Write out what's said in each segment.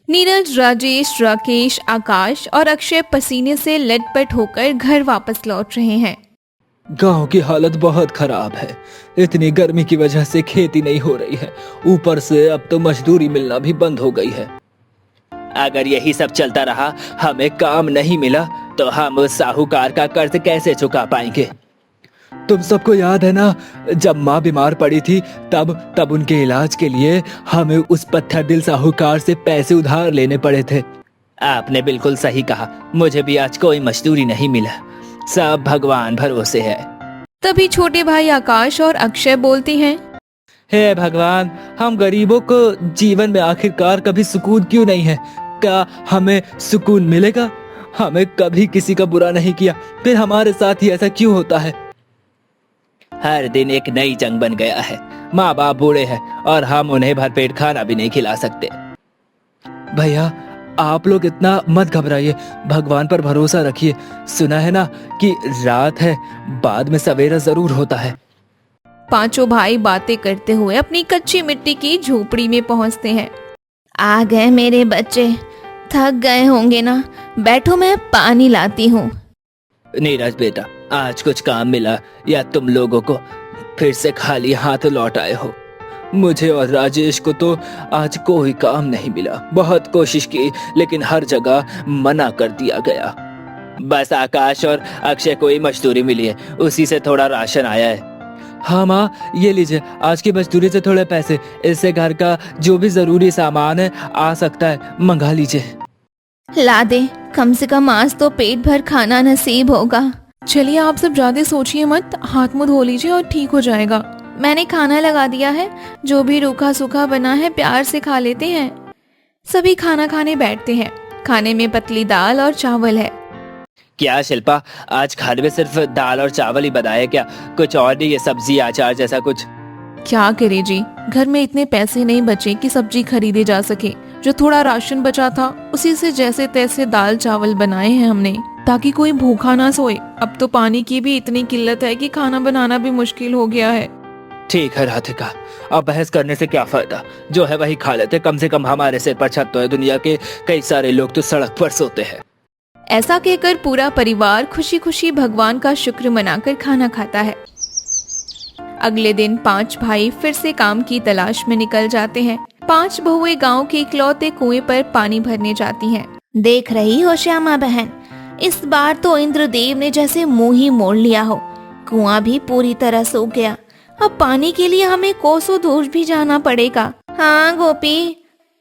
नीरज, राजेश, राकेश, आकाश और अक्षय पसीने से लटपट होकर घर वापस लौट रहे हैं। गांव की हालत बहुत खराब है। इतनी गर्मी की वजह से खेती नहीं हो रही है। ऊपर से अब तो मजदूरी मिलना भी बंद हो गई है। अगर यही सब चलता रहा, हमें काम नहीं मिला तो हम उस साहूकार का कर्ज कैसे चुका पाएंगे? तुम सबको याद है ना, जब माँ बीमार पड़ी थी तब उनके इलाज के लिए हमें उस पत्थर दिल साहूकार से पैसे उधार लेने पड़े थे। आपने बिल्कुल सही कहा। मुझे भी आज कोई मजदूरी नहीं मिला। सब भगवान भरोसे है। तभी छोटे भाई आकाश और अक्षय बोलते हैं, हे भगवान, हम गरीबों को जीवन में आखिरकार कभी सुकून क्यों नहीं है? क्या हमें सुकून मिलेगा? हमें कभी किसी का बुरा नहीं किया, फिर हमारे साथ ही ऐसा क्यों होता है? हर दिन एक नई जंग बन गया है। माँ बाप बूढ़े हैं और हम उन्हें भरपेट खाना भी नहीं खिला सकते। भैया, आप लोग इतना मत घबराइए, भगवान पर भरोसा रखिए। सुना है ना कि रात है, बाद में सवेरा जरूर होता है। पांचों भाई बातें करते हुए अपनी कच्ची मिट्टी की झोपड़ी में पहुंचते हैं। आ गए मेरे बच्चे, थक गए होंगे ना, बैठो मैं पानी लाती हूँ। नीरज बेटा, आज कुछ काम मिला या तुम लोगों को फिर से खाली हाथ लौट आए हो? मुझे और राजेश को तो आज कोई काम नहीं मिला। बहुत कोशिश की लेकिन हर जगह मना कर दिया गया। बस आकाश और अक्षय को ही मजदूरी मिली है, उसी से थोड़ा राशन आया है। हाँ माँ, ये लीजिए, आज की मजदूरी से थोड़े पैसे, इससे घर का जो भी जरूरी सामान है आ सकता है, मंगा लीजिए। ला दे, कम से कम आज तो पेट भर खाना नसीब होगा। चलिए आप सब ज्यादा सोचिए मत, हाथ मुंह धो लीजिए और ठीक हो जाएगा। मैंने खाना लगा दिया है, जो भी रूखा सूखा बना है प्यार से खा लेते हैं। सभी खाना खाने बैठते हैं। खाने में पतली दाल और चावल है। क्या शिल्पा, आज खाने में सिर्फ दाल और चावल ही बनाया है क्या? कुछ और नहीं? ये सब्जी अचार जैसा कुछ? क्या करे जी, घर में इतने पैसे नहीं बचे कि सब्जी खरीदे जा सके। जो थोड़ा राशन बचा था उसी से जैसे तैसे दाल चावल बनाए हैं हमने, ताकि कोई भूखा ना सोए। अब तो पानी की भी इतनी किल्लत है कि खाना बनाना भी मुश्किल हो गया है। ठीक है राधिका, अब बहस करने से क्या फायदा? जो है वही खा लेते। कम से कम हमारे सिर पर छत तो है। दुनिया के कई सारे लोग तो सड़क पर सोते हैं। ऐसा कहकर पूरा परिवार खुशी खुशी भगवान का शुक्र मनाकर खाना खाता है। अगले दिन 5 भाई फिर से काम की तलाश में निकल जाते हैं। 5 बहुएं गांव के इकलौते कुएं पर पानी भरने जाती हैं। देख रही हो श्यामा बहन, इस बार तो इंद्रदेव ने जैसे मुंह ही मोड़ लिया हो। कुआं भी पूरी तरह सूख गया। अब पानी के लिए हमें कोसों दूर भी जाना पड़ेगा। हाँ गोपी,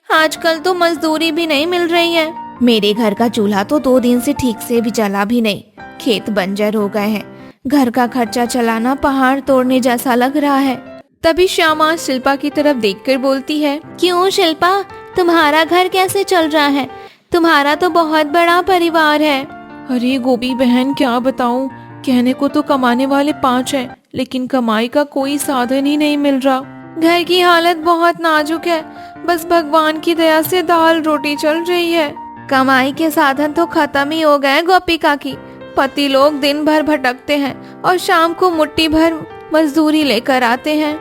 आजकल तो मजदूरी भी नहीं मिल रही है। मेरे घर का चूल्हा तो 2 दिन से ठीक से भी जला भी नहीं। खेत बंजर हो गए हैं। घर का खर्चा चलाना पहाड़ तोड़ने जैसा लग रहा है। तभी श्यामा शिल्पा की तरफ देखकर बोलती है, क्यों शिल्पा, तुम्हारा घर कैसे चल रहा है? तुम्हारा तो बहुत बड़ा परिवार है। अरे गोपी बहन, क्या बताऊं, कहने को तो कमाने वाले 5 हैं, लेकिन कमाई का कोई साधन ही नहीं मिल रहा। घर की हालत बहुत नाजुक है। बस भगवान की दया से दाल रोटी चल रही है। कमाई के साधन तो खत्म ही हो गए गोपी काकी। पति लोग दिन भर भटकते हैं और शाम को मुट्ठी भर मजदूरी लेकर आते हैं।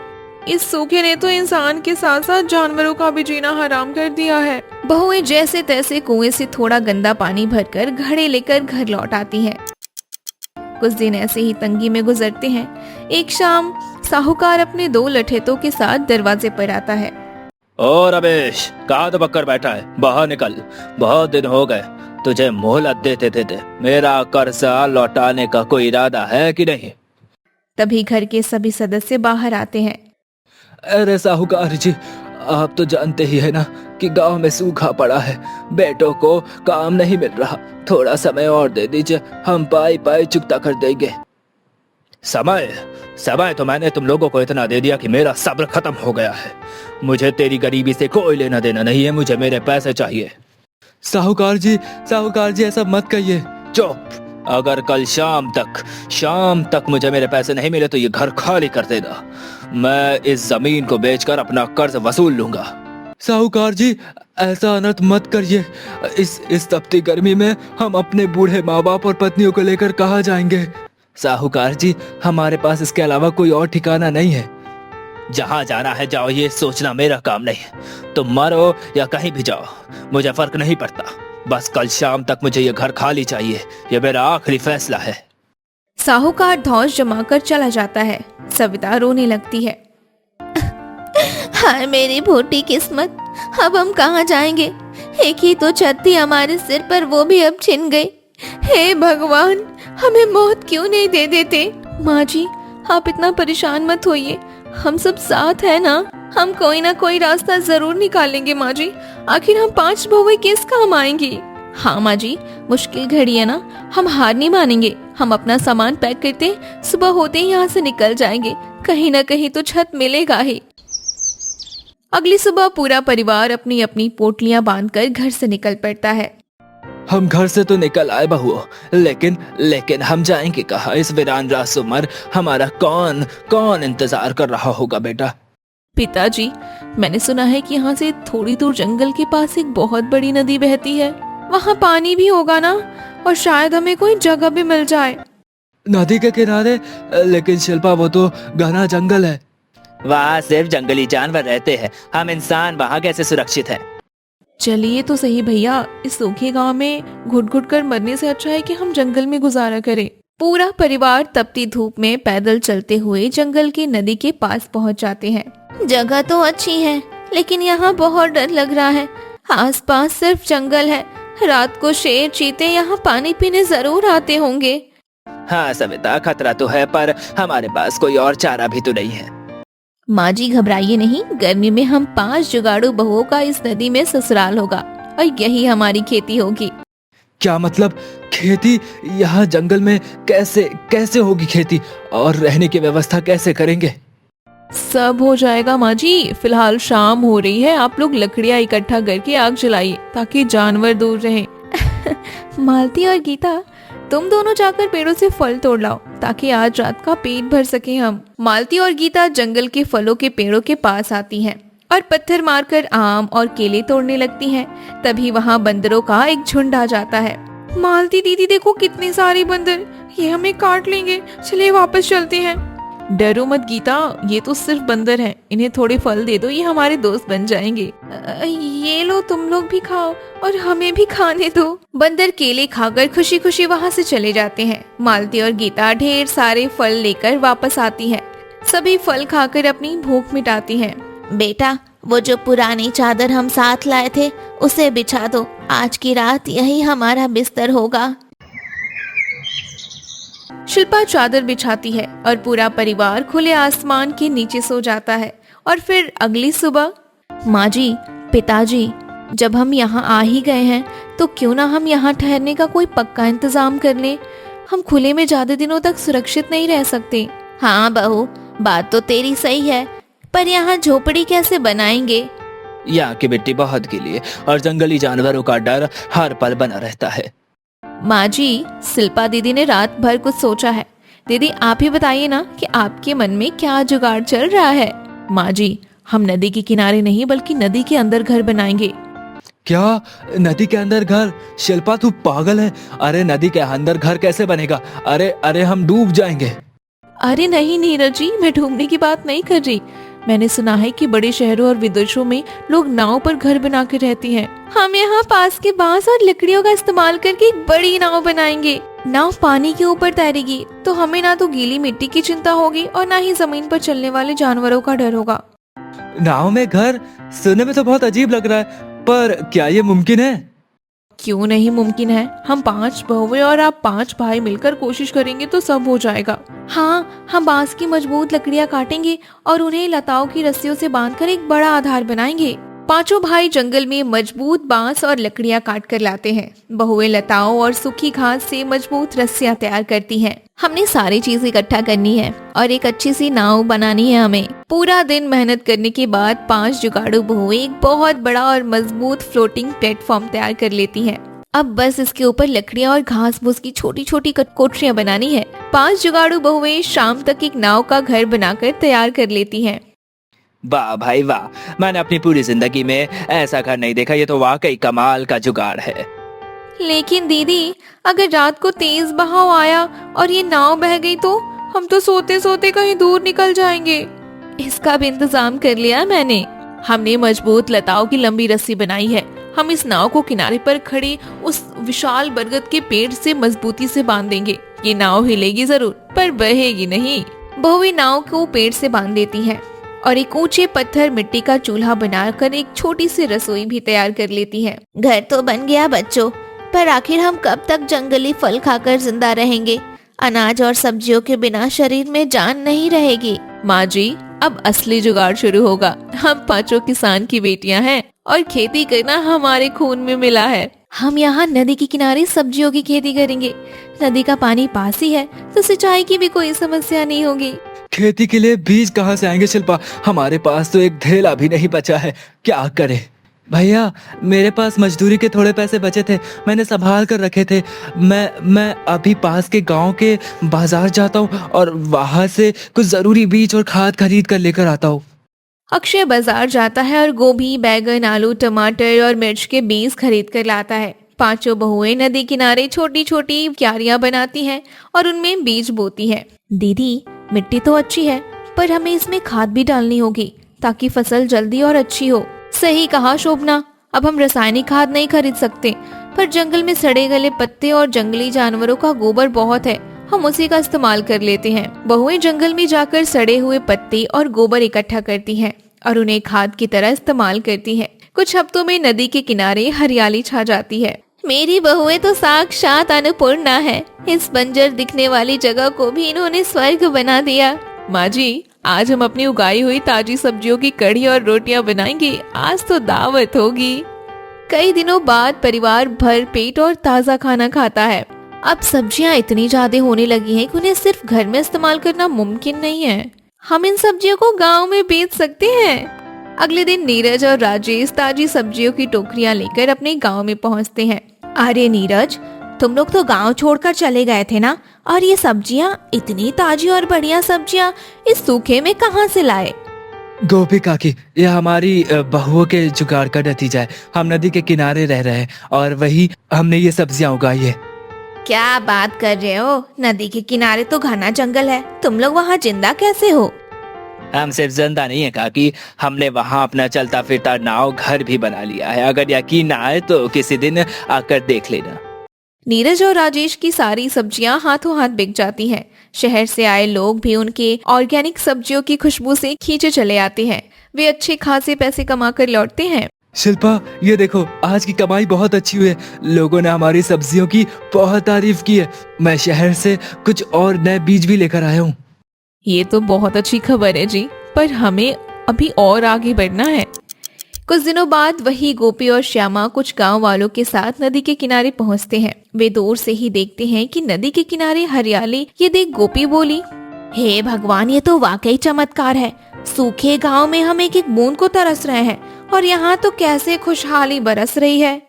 इस सूखे ने तो इंसान के साथ साथ जानवरों का भी जीना हराम कर दिया है। बहुएं जैसे तैसे कुएं से थोड़ा गंदा पानी भरकर घड़े लेकर घर लौट आती हैं। कुछ दिन ऐसे ही तंगी में गुजरते हैं। एक शाम साहूकार अपने 2 लठेतों के साथ दरवाजे पर आता है। ओ रमेश, कहाँ तो बक्कर बैठा है? बाहर निकल, बहुत दिन हो गए तुझे मोहलत देते देते। मेरा कर्जा लौटाने का कोई इरादा है कि नहीं? तभी घर के सभी सदस्य बाहर आते हैं। अरे साहूकार जी, आप तो जानते ही है ना कि गांव में सूखा पड़ा है। बेटों को काम नहीं मिल रहा। थोड़ा समय और दे दीजिए, हम पाई पाई चुकता कर देंगे। समय तो मैंने तुम लोगों को इतना दे दिया कि मेरा सब्र खत्म हो गया है। मुझे तेरी गरीबी से कोई लेना देना नहीं है। मुझे मेरे पैसे चाहिए। साहूकार जी ऐसा मत कहिए। चुप। अगर कल शाम तक मुझे मेरे पैसे नहीं मिले तो ये घर खाली कर देना। मैं इस जमीन को बेचकर अपना कर्ज वसूल लूंगा। साहूकार जी, ऐसा अनर्थ मत करिए। इस तपती गर्मी में हम अपने बूढ़े माँ बाप और पत्नियों को लेकर कहाँ जाएंगे? साहूकार जी, हमारे पास इसके अलावा कोई और ठिकाना नहीं है। जहाँ जाना है जाओ, ये सोचना मेरा काम नहीं है। तुम मरो या कहीं भी जाओ, मुझे फर्क नहीं पड़ता। बस कल शाम तक मुझे ये घर खाली चाहिए, ये मेरा आखिरी फैसला है। साहूकार धौंस जमाकर चला जाता है। सविता रोने लगती है। हाय मेरी भोटी किस्मत, अब हम कहाँ जाएंगे? एक ही तो छत थी हमारे सिर पर, वो भी अब छिन गई। हे भगवान, हमें मौत क्यों नहीं दे देते? माँ जी, आप इतना परेशान मत होइए, हम सब साथ हैं ना। हम कोई ना कोई रास्ता जरूर निकालेंगे माँ जी। आखिर हम 5 बहुएं किस काम आएंगी? हाँ माँ जी, मुश्किल घड़ी है ना, हम हार नहीं मानेंगे। हम अपना सामान पैक करते सुबह होते ही यहाँ से निकल जाएंगे। कहीं ना कहीं तो छत मिलेगा ही। अगली सुबह पूरा परिवार अपनी अपनी पोटलियां बांधकर घर से निकल पड़ता है। हम घर से तो निकल आए बहुओं, लेकिन हम जाएंगे कहाँ? इस वीरान रासुमर हमारा कौन कौन इंतजार कर रहा होगा बेटा? पिताजी, मैंने सुना है कि यहाँ से थोड़ी दूर जंगल के पास एक बहुत बड़ी नदी बहती है। वहाँ पानी भी होगा ना, और शायद हमें कोई जगह भी मिल जाए। नदी के किनारे? लेकिन शिल्पा, वो तो घना जंगल है। वहाँ सिर्फ जंगली जानवर रहते हैं, हम इंसान वहाँ कैसे सुरक्षित हैं? चलिए तो सही भैया, इस सूखे गांव में घुट घुट कर मरने से अच्छा है कि हम जंगल में गुजारा करें। पूरा परिवार तपती धूप में पैदल चलते हुए जंगल की नदी के पास पहुंच जाते हैं। जगह तो अच्छी है, लेकिन यहाँ बहुत डर लग रहा है। आसपास सिर्फ जंगल है। रात को शेर चीते यहाँ पानी पीने जरूर आते होंगे। हाँ सविता, खतरा तो है, पर हमारे पास कोई और चारा भी तो नहीं है। माँ जी घबराइए नहीं, गर्मी में हम 5 जुगाड़ू बहुओं का इस नदी में ससुराल होगा और यही हमारी खेती होगी। क्या मतलब खेती? यहाँ जंगल में कैसे होगी खेती, और रहने की व्यवस्था कैसे करेंगे? सब हो जाएगा माँ जी। फिलहाल शाम हो रही है, आप लोग लकड़ियाँ इकट्ठा करके आग जलाइए ताकि जानवर दूर रहें। मालती और गीता, तुम दोनों जाकर पेड़ों से फल तोड़ लाओ ताकि आज रात का पेट भर सके हम। मालती और गीता जंगल के फलों के पेड़ों के पास आती हैं और पत्थर मारकर आम और केले तोड़ने लगती हैं। तभी वहाँ बंदरों का एक झुंड आ जाता है। मालती दीदी देखो, कितने सारे बंदर, ये हमें काट लेंगे। चलिए वापस चलते हैं। डरो मत गीता, ये तो सिर्फ बंदर हैं, इन्हें थोड़े फल दे दो, ये हमारे दोस्त बन जाएंगे। ये लो, तुम लोग भी खाओ और हमें भी खाने दो। बंदर केले खाकर खुशी खुशी वहाँ से चले जाते हैं। मालती और गीता ढेर सारे फल लेकर वापस आती हैं। सभी फल खाकर अपनी भूख मिटाती हैं। बेटा, वो जो पुरानी चादर हम साथ लाए थे उसे बिछा दो, आज की रात यही हमारा बिस्तर होगा। शिल्पा चादर बिछाती है और पूरा परिवार खुले आसमान के नीचे सो जाता है। और फिर अगली सुबह, माँ जी, पिताजी, जब हम यहाँ आ ही गए हैं तो क्यों ना हम यहाँ ठहरने का कोई पक्का इंतजाम कर लें। हम खुले में ज्यादा दिनों तक सुरक्षित नहीं रह सकते। हाँ बहू, बात तो तेरी सही है, पर यहाँ झोपड़ी कैसे बनाएंगे? यहाँ की मिट्टी बहुत गीली है और जंगली जानवरों का डर हर पल बना रहता है। माँ जी, शिल्पा दीदी ने रात भर कुछ सोचा है। दीदी आप ही बताइए ना कि आपके मन में क्या जुगाड़ चल रहा है। माँ जी, हम नदी के किनारे नहीं बल्कि नदी के अंदर घर बनाएंगे। क्या? नदी के अंदर घर? शिल्पा तू पागल है? अरे नदी के अंदर घर कैसे बनेगा? अरे हम डूब जाएंगे। अरे नहीं नीरज जी, मैं डूबने की बात नहीं कर रही। मैंने सुना है कि बड़े शहरों और विदेशों में लोग नाव पर घर बना के रहते हैं। हम यहाँ पास के बांस और लकड़ियों का इस्तेमाल करके एक बड़ी नाव बनाएंगे। नाव पानी के ऊपर तैरेगी, तो हमें ना तो गीली मिट्टी की चिंता होगी और ना ही जमीन पर चलने वाले जानवरों का डर होगा। नाव में घर? सुनने में तो बहुत अजीब लग रहा है, पर क्या ये मुमकिन है? क्यों नहीं मुमकिन है। हम 5 बहुएं और आप 5 भाई मिलकर कोशिश करेंगे तो सब हो जाएगा। हाँ, हम बांस की मजबूत लकड़ियाँ काटेंगे और उन्हें लताओं की रस्सियों से बांधकर एक बड़ा आधार बनाएंगे। 5 भाई जंगल में मजबूत बांस और लकड़ियाँ काट कर लाते हैं। बहुएं लताओं और सूखी घास से मजबूत रस्सियाँ तैयार करती हैं। हमने सारी चीज इकट्ठा करनी है और एक अच्छी सी नाव बनानी है हमें। पूरा दिन मेहनत करने के बाद 5 जुगाड़ू बहुएं एक बहुत बड़ा और मजबूत फ्लोटिंग प्लेटफॉर्म तैयार कर लेती हैं। अब बस इसके ऊपर लकड़ियाँ और घास फूस की छोटी छोटी कोठरियाँ बनानी है। 5 जुगाड़ू बहुएं शाम तक एक नाव का घर बनाकर तैयार कर लेती हैं। वाह भाई वाह, मैंने अपनी पूरी जिंदगी में ऐसा घर नहीं देखा। ये तो वाकई कमाल का जुगाड़ है। लेकिन दीदी, अगर रात को तेज बहाव आया और ये नाव बह गई तो हम तो सोते सोते कहीं दूर निकल जाएंगे। इसका भी इंतजाम कर लिया मैंने। हमने मजबूत लताओं की लंबी रस्सी बनाई है। हम इस नाव को किनारे पर खड़े उस विशाल बरगद के पेड़ से मजबूती से बांध देंगे। ये नाव हिलेगी जरूर पर बहेगी नहीं। बहुएं नाव को पेड़ से बांध देती हैं और एक ऊंचे पत्थर मिट्टी का चूल्हा बनाकर एक छोटी सी रसोई भी तैयार कर लेती हैं। घर तो बन गया बच्चों, पर आखिर हम कब तक जंगली फल खाकर जिंदा रहेंगे? अनाज और सब्जियों के बिना शरीर में जान नहीं रहेगी। माँ जी, अब असली जुगाड़ शुरू होगा। हम पांचों किसान की बेटियां हैं और खेती करना हमारे खून में मिला है। हम यहाँ नदी के किनारे सब्जियों की खेती करेंगे। नदी का पानी पास ही है तो सिंचाई की भी कोई समस्या नहीं होगी। खेती के लिए बीज कहाँ से आएंगे शिल्पा? हमारे पास तो एक ढेला भी नहीं बचा है, क्या करें? भैया, मेरे पास मजदूरी के थोड़े पैसे बचे थे, मैंने संभाल कर रखे थे। मैं अभी पास के गांव के बाजार जाता हूँ और वहां से कुछ जरूरी बीज और खाद खरीद कर लेकर आता हूँ। अक्षय बाजार जाता है और गोभी, बैगन, आलू, टमाटर और मिर्च के बीज खरीद कर लाता है। पांचों बहुएं नदी किनारे छोटी छोटी क्यारियां बनाती हैं और उनमें बीज बोती हैं। दीदी, मिट्टी तो अच्छी है पर हमें इसमें खाद भी डालनी होगी ताकि फसल जल्दी और अच्छी हो। सही कहा शोभना, अब हम रासायनिक खाद नहीं खरीद सकते, पर जंगल में सड़े गले पत्ते और जंगली जानवरों का गोबर बहुत है, हम उसी का इस्तेमाल कर लेते हैं। बहुएं जंगल में जाकर सड़े हुए पत्ते और गोबर इकट्ठा करती हैं और उन्हें खाद की तरह इस्तेमाल करती हैं। कुछ हफ्तों में नदी के किनारे हरियाली छा जाती है। मेरी बहुएं तो साक्षात अन्नपूर्णा है। इस बंजर दिखने वाली जगह को भी इन्होंने स्वर्ग बना दिया। माँ जी, आज हम अपनी उगाई हुई ताजी सब्जियों की कढ़ी और रोटियां बनाएंगे। आज तो दावत होगी। कई दिनों बाद परिवार भर पेट और ताज़ा खाना खाता है। अब सब्जियां इतनी ज्यादा होने लगी हैं कि उन्हें सिर्फ घर में इस्तेमाल करना मुमकिन नहीं है। हम इन सब्जियों को गांव में बेच सकते हैं। अगले दिन नीरज और राजेश ताजी सब्जियों की टोकरियां लेकर अपने गांव में पहुंचते हैं। अरे नीरज, तुम लोग तो गांव छोड़कर चले गए थे ना, और ये सब्जियां, इतनी ताजी और बढ़िया सब्जियां इस सूखे में कहां से लाए? गोपी काकी, ये हमारी बहुओं के जुगाड़ का नतीजा है। हम नदी के किनारे रह रहे हैं और वही हमने ये सब्जियां उगाई है। क्या बात कर रहे हो? नदी के किनारे तो घना जंगल है, तुम लोग वहाँ जिंदा कैसे हो? हम सिर्फ जिंदा नहीं है काकी, हमने वहाँ अपना चलता फिरता नाव घर भी बना लिया है। अगर यकीन ना आए तो किसी दिन आकर देख लेना। नीरज और राजेश की सारी सब्जियां हाथों हाथ बिक जाती हैं। शहर से आए लोग भी उनके ऑर्गेनिक सब्जियों की खुशबू से खींचे चले आते हैं। वे अच्छे खासे पैसे कमाकर लौटते हैं। शिल्पा, ये देखो, आज की कमाई बहुत अच्छी हुई है। लोगों ने हमारी सब्जियों की बहुत तारीफ की है। मैं शहर से कुछ और नए बीज भी लेकर आया हूँ। ये तो बहुत अच्छी खबर है जी, पर हमें अभी और आगे बढ़ना है। कुछ दिनों बाद वही गोपी और श्यामा कुछ गांव वालों के साथ नदी के किनारे पहुंचते हैं। वे दूर से ही देखते हैं कि नदी के किनारे हरियाली। ये देख गोपी बोली, हे भगवान, ये तो वाकई चमत्कार है। सूखे गांव में हम एक एक बूंद को तरस रहे हैं और यहाँ तो कैसे खुशहाली बरस रही है।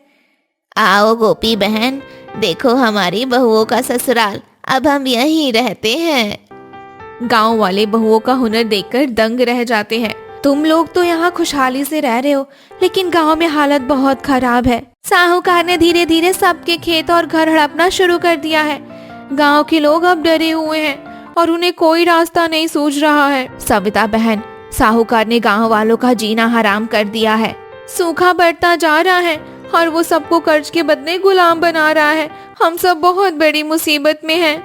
आओ गोपी बहन, देखो हमारी बहुओं का ससुराल, अब हम यहीं रहते हैं। गांव वाले बहुओं का हुनर देखकर दंग रह जाते हैं। तुम लोग तो यहाँ खुशहाली से रह रहे हो, लेकिन गांव में हालत बहुत खराब है। साहूकार ने धीरे धीरे सबके खेत और घर हड़पना शुरू कर दिया है। गांव के लोग अब डरे हुए हैं और उन्हें कोई रास्ता नहीं सूझ रहा है। सविता बहन, साहूकार ने गांव वालों का जीना हराम कर दिया है। सूखा बढ़ता जा रहा है और वो सबको कर्ज के बदले गुलाम बना रहा है। हम सब बहुत बड़ी मुसीबत में हैं।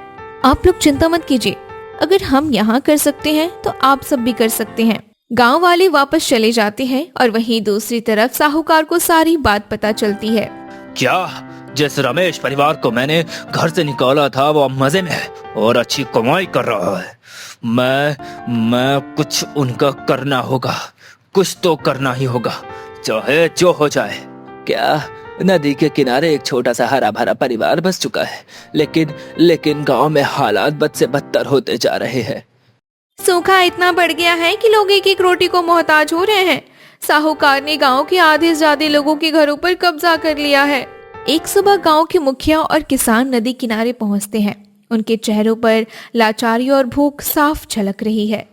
आप लोग चिंता मत कीजिए, अगर हम यहाँ कर सकते हैं तो आप सब भी कर सकते हैं। गांव वाले वापस चले जाते हैं और वहीं दूसरी तरफ साहूकार को सारी बात पता चलती है। क्या? जिस रमेश परिवार को मैंने घर से निकाला था वो मजे में है और अच्छी कमाई कर रहा है। मैं कुछ उनका करना होगा, कुछ तो करना ही होगा, चाहे जो हो जाए। क्या? नदी के किनारे एक छोटा सा हरा भरा परिवार बस चुका है, लेकिन गांव में हालात बद से बदतर होते जा रहे हैं। सूखा इतना बढ़ गया है कि लोग एक एक रोटी को मोहताज हो रहे हैं। साहूकार ने गांव के आधे से ज्यादा लोगों के घरों पर कब्जा कर लिया है। एक सुबह गांव के मुखिया और किसान नदी किनारे पहुंचते हैं। उनके चेहरों पर लाचारी और भूख साफ झलक रही है।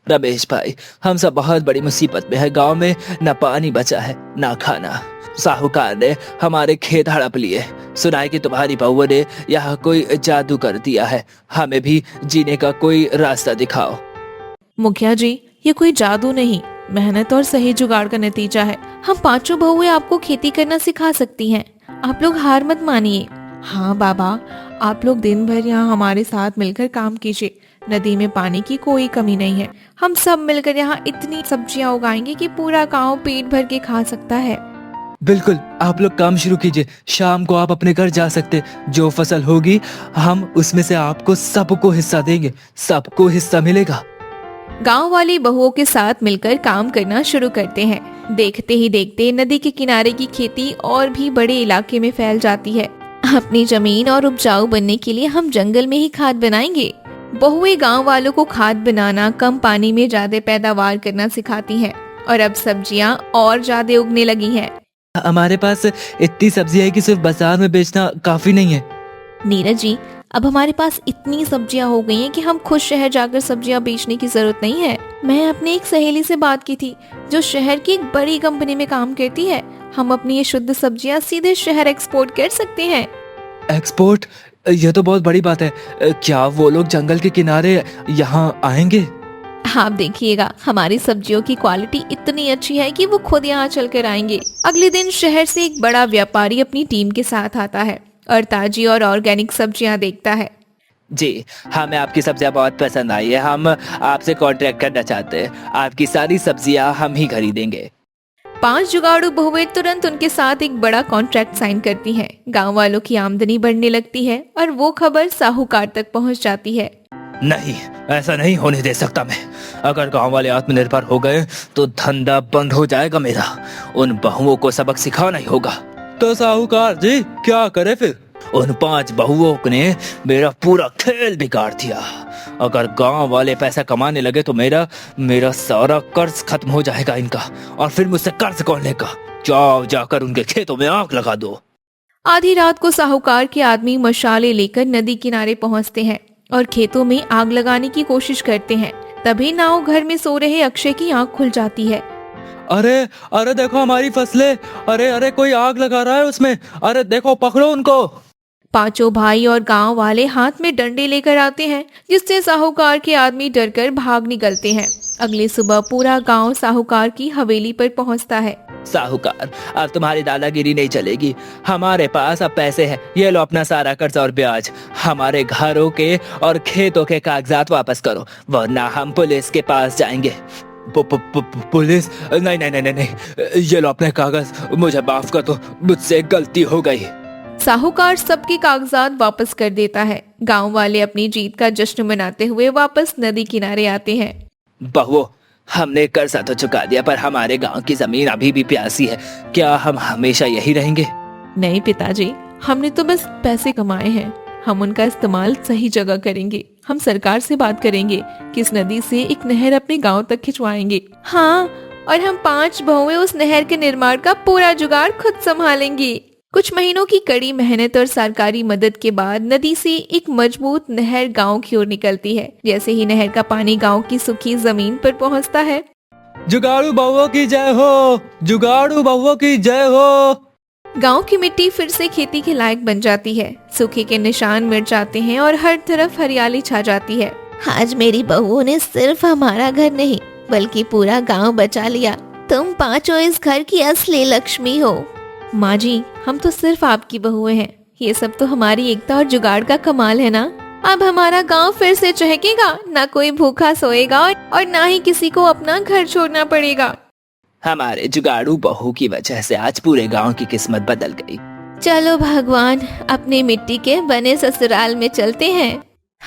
रमेश भाई, हम सब बहुत बड़ी मुसीबत में है। गांव में न पानी बचा है न खाना। साहूकार ने हमारे खेत हड़प लिए। सुनाई कि तुम्हारी बहुओं ने यहाँ कोई जादू कर दिया है। हमें भी जीने का कोई रास्ता दिखाओ। मुखिया जी, ये कोई जादू नहीं, मेहनत और सही जुगाड़ का नतीजा है। हम पांचों बहुएं आपको खेती करना सिखा सकती हैं। आप लोग हार मत मानिए। हाँ बाबा, आप लोग दिन भर यहाँ हमारे साथ मिलकर काम कीजिए। नदी में पानी की कोई कमी नहीं है। हम सब मिलकर यहाँ इतनी सब्जियाँ उगाएंगे कि पूरा गांव पेट भर के खा सकता है। बिल्कुल, आप लोग काम शुरू कीजिए। शाम को आप अपने घर जा सकते। जो फसल होगी हम उसमें से आपको सबको हिस्सा देंगे, सबको हिस्सा मिलेगा। गांव वाली बहुओं के साथ मिलकर काम करना शुरू करते हैं। देखते ही देखते नदी के किनारे की खेती और भी बड़े इलाके में फैल जाती है। अपनी जमीन और उपजाऊ बनने के लिए हम जंगल में ही खाद बनाएंगे। बहुएं गांव वालों को खाद बनाना, कम पानी में ज्यादा पैदावार करना सिखाती हैं और अब सब्जियां और ज्यादा उगने लगी हैं। हमारे पास इतनी सब्जी है कि सिर्फ बाजार में बेचना काफी नहीं है। नीरज जी, अब हमारे पास इतनी सब्जियां हो गई हैं कि हम खुद शहर जाकर सब्जियां बेचने की जरूरत नहीं है। मैं अपनी एक सहेली से बात की थी जो शहर की एक बड़ी कंपनी में काम करती है। हम अपनी ये शुद्ध सब्जियां सीधे शहर एक्सपोर्ट कर सकते हैं। एक्सपोर्ट? यह तो बहुत बड़ी बात है। क्या वो लोग जंगल के किनारे यहाँ आएंगे? आप देखिएगा, हमारी सब्जियों की क्वालिटी इतनी अच्छी है कि वो खुद यहाँ चल कर आएंगे। अगले दिन शहर से एक बड़ा व्यापारी अपनी टीम के साथ आता है और ताजी और ऑर्गेनिक सब्जियां देखता है। जी, हमें आपकी सब्जियां बहुत पसंद आई है। हम आपसे कॉन्ट्रैक्ट करना चाहते हैं। आपकी सारी सब्जियां हम ही खरीदेंगे। 5 जुगाड़ू बहुएं तुरंत उनके साथ एक बड़ा कॉन्ट्रैक्ट साइन करती हैं। गांव वालों की आमदनी बढ़ने लगती है और वो खबर साहूकार तक पहुंच जाती है। नहीं, ऐसा नहीं होने दे सकता मैं। अगर गांव वाले आत्मनिर्भर हो गए तो धंधा बंद हो जाएगा मेरा। उन बहुओं को सबक सिखाना ही होगा। तो साहूकार जी क्या करे फिर? उन 5 बहुओं ने मेरा पूरा खेल बिगाड़ दिया। अगर गांव वाले पैसा कमाने लगे तो मेरा सारा कर्ज खत्म हो जाएगा इनका, और फिर मुझसे कर्ज कौन लेगा? जाओ, जाकर उनके खेतों में आग लगा दो। आधी रात को साहूकार के आदमी मशाले लेकर नदी किनारे पहुंचते हैं और खेतों में आग लगाने की कोशिश करते हैं। तभी नाव घर में सो रहे अक्षय की आंख खुल जाती है। अरे देखो हमारी फसलें। अरे कोई आग लगा रहा है उसमें। अरे देखो, पकड़ो उनको। 5 भाई और गांव वाले हाथ में डंडे लेकर आते हैं, जिससे साहूकार के आदमी डरकर भाग निकलते हैं। अगली सुबह पूरा गांव साहूकार की हवेली पर पहुंचता है। साहूकार, अब तुम्हारी दादागिरी नहीं चलेगी। हमारे पास अब पैसे हैं। ये लो अपना सारा कर्ज और ब्याज। हमारे घरों के और खेतों के कागजात वापस करो, वरना हम पुलिस के पास जाएंगे। पुलिस? नहीं, ये लो अपने कागज। मुझे माफ कर दो, मुझसे गलती हो गई। साहूकार सबके कागजात वापस कर देता है। गांव वाले अपनी जीत का जश्न मनाते हुए वापस नदी किनारे आते हैं। बहुओं, हमने कर्जा तो चुका दिया, पर हमारे गांव की जमीन अभी भी प्यासी है। क्या हम हमेशा यही रहेंगे? नहीं पिताजी, हमने तो बस पैसे कमाए हैं। हम उनका इस्तेमाल सही जगह करेंगे। हम सरकार से बात करेंगे कि इस नदी से एक नहर अपने गांव तक खिंचवाएंगे। हाँ, और हम 5 बहुएं उस नहर के निर्माण का पूरा जुगाड़ खुद संभालेंगे। कुछ महीनों की कड़ी मेहनत और सरकारी मदद के बाद नदी से एक मजबूत नहर गांव की ओर निकलती है। जैसे ही नहर का पानी गांव की सूखी जमीन पर पहुंचता है, जुगाड़ू बहुओं की जय हो, जुगाड़ू बहुओं की जय हो। गांव की मिट्टी फिर से खेती के लायक बन जाती है। सूखे के निशान मिट जाते हैं और हर तरफ हरियाली छा जाती है। आज मेरी बहू ने सिर्फ हमारा घर नहीं बल्कि पूरा गांव बचा लिया। तुम 5 इस घर की असली लक्ष्मी हो। माँ जी, हम तो सिर्फ आपकी बहुएं हैं। ये सब तो हमारी एकता और जुगाड़ का कमाल है ना। अब हमारा गांव फिर से चहकेगा, ना कोई भूखा सोएगा और ना ही किसी को अपना घर छोड़ना पड़ेगा। हमारे जुगाड़ू बहू की वजह से आज पूरे गांव की किस्मत बदल गई। चलो भगवान, अपने मिट्टी के बने ससुराल में चलते हैं।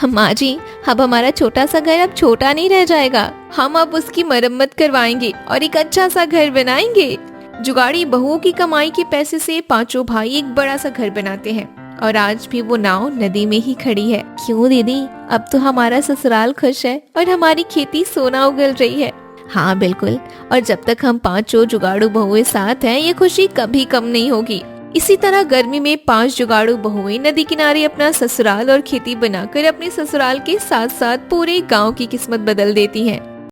माँ जी, अब हमारा छोटा सा घर अब छोटा नहीं रह जाएगा। हम अब उसकी मरम्मत करवाएंगे और एक अच्छा सा घर बनाएंगे। जुगाड़ी बहुओं की कमाई के पैसे से 5 भाई एक बड़ा सा घर बनाते हैं और आज भी वो नाव नदी में ही खड़ी है। क्यों दीदी, अब तो हमारा ससुराल खुश है और हमारी खेती सोना उगल रही है। हाँ बिल्कुल, और जब तक हम 5 जुगाड़ू बहुएं साथ हैं, ये खुशी कभी कम नहीं होगी। इसी तरह गर्मी में 5 जुगाड़ू बहुएं नदी किनारे अपना ससुराल और खेती बनाकर अपने ससुराल के साथ साथ पूरे गांव की किस्मत बदल देती हैं।